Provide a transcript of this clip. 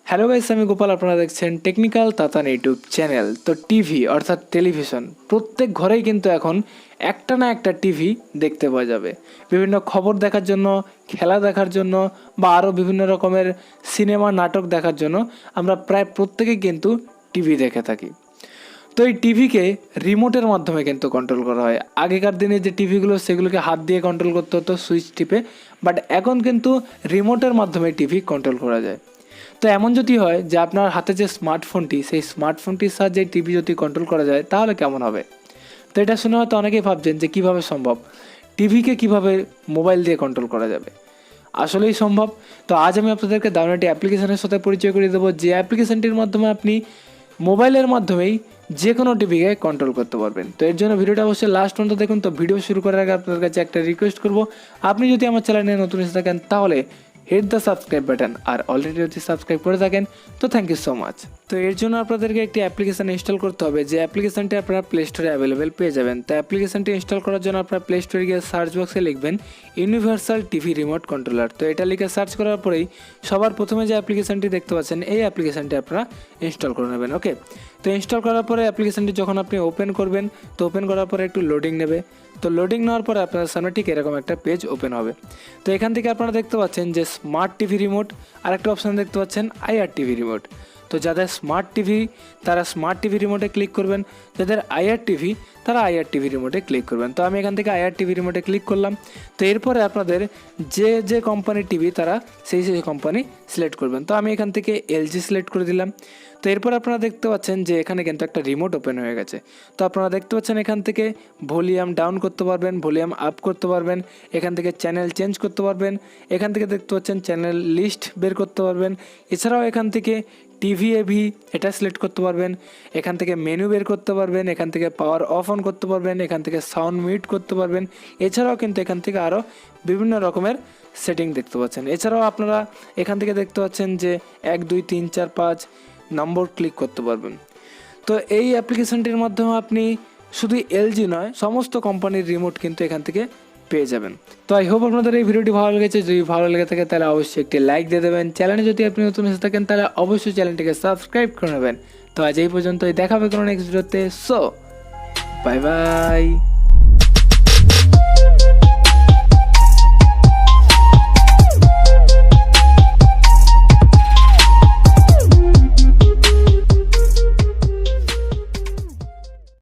Hello guys, আমি গোপাল। আপনারা দেখছেন টেকনিক্যাল তাতান ইউটিউব চ্যানেল। তো টিভি অর্থাৎ টেলিভিশন প্রত্যেক ঘরেই কিন্তু এখন একটা না একটা টিভি দেখতে পাওয়া যাবে। বিভিন্ন খবর দেখার জন্য, খেলা দেখার জন্য বা আরও বিভিন্ন রকমের সিনেমা নাটক দেখার জন্য আমরা প্রায় প্রত্যেকেই কিন্তু টিভি দেখে থাকি। তো এই টিভিকে রিমোটের মাধ্যমে কিন্তু কন্ট্রোল করা হয়। আগেকার দিনে যে টিভিগুলো সেগুলোকে হাত দিয়ে কন্ট্রোল করতে হতো সুইচ টিপে, বাট এখন কিন্তু রিমোটের মাধ্যমে টিভি কন্ট্রোল করা যায়। তো এমন যদি হয় যে আপনার হাতে যে স্মার্টফোনটি, সেই স্মার্টফোনটির সাহায্যে টিভি যদি কন্ট্রোল করা যায় তাহলে কেমন হবে? তো এটা শুনে হয়তো অনেকেই ভাবছেন যে কীভাবে সম্ভব, টিভিকে কিভাবে মোবাইল দিয়ে কন্ট্রোল করা যাবে। আসলেই সম্ভব। তো আজ আমি আপনাদেরকে দারুণ একটি অ্যাপ্লিকেশনের সাথে পরিচয় করিয়ে দেবো, যে অ্যাপ্লিকেশনটির মাধ্যমে আপনি মোবাইলের মাধ্যমেই যে কোনো টিভিকে কন্ট্রোল করতে পারবেন। তো এর জন্য ভিডিওটা অবশ্যই লাস্ট পর্যন্ত দেখুন। তো ভিডিও শুরু করার আগে আপনাদের কাছে একটা রিকোয়েস্ট করবো, আপনি যদি আমার চ্যানেলে নতুন এসে থাকেন তাহলে হিট দ্য সাবস্ক্রাইব বাটন, আর অলরেডি যদি সাবস্ক্রাইব করে থাকেন তো থ্যাংক ইউ সো মাচ। তো এর জন্য আপনাদেরকে একটি অ্যাপ্লিকেশন ইনস্টল করতে হবে, যে অ্যাপ্লিকেশনটি আপনারা প্লে স্টোরে অ্যাভেলেবেল পেয়ে যাবেন। তো অ্যাপ্লিকেশনটি ইনস্টল করার জন্য আপনারা প্লে স্টোরে গিয়ে সার্চ বক্সে লিখবেন ইউনিভার্সাল টিভি রিমোট কন্ট্রোলার। তো এটা লিখে সার্চ করার পরেই সবার প্রথমে যে অ্যাপ্লিকেশনটি দেখতে পাচ্ছেন এই অ্যাপ্লিকেশনটি আপনারা ইনস্টল করে নেবেন। ওকে, তো ইনস্টল করার পরে অ্যাপ্লিকেশনটি যখন আপনি ওপেন করবেন, তো ওপেন করার পরে একটু লোডিং নেবে। তো লোডিং নেওয়ার পরে আপনার সামনে ঠিক এরকম একটা পেজ ওপেন হবে। তো এখান থেকে আপনারা দেখতে পাচ্ছেন যে স্মার্ট টিভি রিমোট, আর একটা অপশান দেখতে পাচ্ছেন আইআর টিভি রিমোট। তো যাদের স্মার্ট টিভি তারা স্মার্ট টিভি রিমোটে ক্লিক করবেন, যাদের আইআর টিভি তারা আইআর টিভি রিমোটে ক্লিক করবেন। তো আমি এখান থেকে আইআর টিভি রিমোটে ক্লিক করলাম। তো এরপরে আপনাদের যে যে কোম্পানির টিভি তারা সেই সেই কোম্পানি সিলেক্ট করবেন। তো আমি এখান থেকে এলজি সিলেক্ট করে দিলাম। তো এরপর আপনারা দেখতে পাচ্ছেন যে এখানে কিন্তু একটা রিমোট ওপেন হয়ে গেছে। তো আপনারা দেখতে পাচ্ছেন এখান থেকে ভলিউম ডাউন করতে পারবেন, ভলিউম আপ করতে পারবেন, এখান থেকে চ্যানেল চেঞ্জ করতে পারবেন, এখান থেকে দেখতে পাচ্ছেন চ্যানেল লিস্ট বের করতে পারবেন। এছাড়াও এখান থেকে টিভি এভি এটা সিলেক্ট করতে পারবেন, এখান থেকে মেনু বের করতে পারবেন, এখান থেকে পাওয়ার অফ অন করতে পারবেন, এখান থেকে সাউন্ড মিউট করতে পারবেন। এছাড়াও কিন্তু এখান থেকে আরও বিভিন্ন রকমের সেটিং দেখতে পাচ্ছেন। এছাড়াও আপনারা এখান থেকে দেখতে পাচ্ছেন যে 1 2 3 4 5 নম্বর ক্লিক করতে পারবেন। তো এই অ্যাপ্লিকেশনটির মাধ্যমে আপনি শুধু এলজি নয়, সমস্ত কোম্পানির রিমোট কিন্তু এখান থেকে পেয়ে যাবেন। তো আই হোপ আপনাদের এই ভিডিওটি ভালো লেগেছে। যদি ভালো লেগে থাকে তাহলে অবশ্যই একটি লাইক দিয়ে দেবেন। চ্যানেলে যদি আপনি নতুন এসে থাকেন তাহলে অবশ্যই চ্যানেলটিকে সাবস্ক্রাইব করে নেবেন। তো আজ এই পর্যন্তই, দেখা হবে কোনো নেক্সট ভিডিওতে। So bye bye.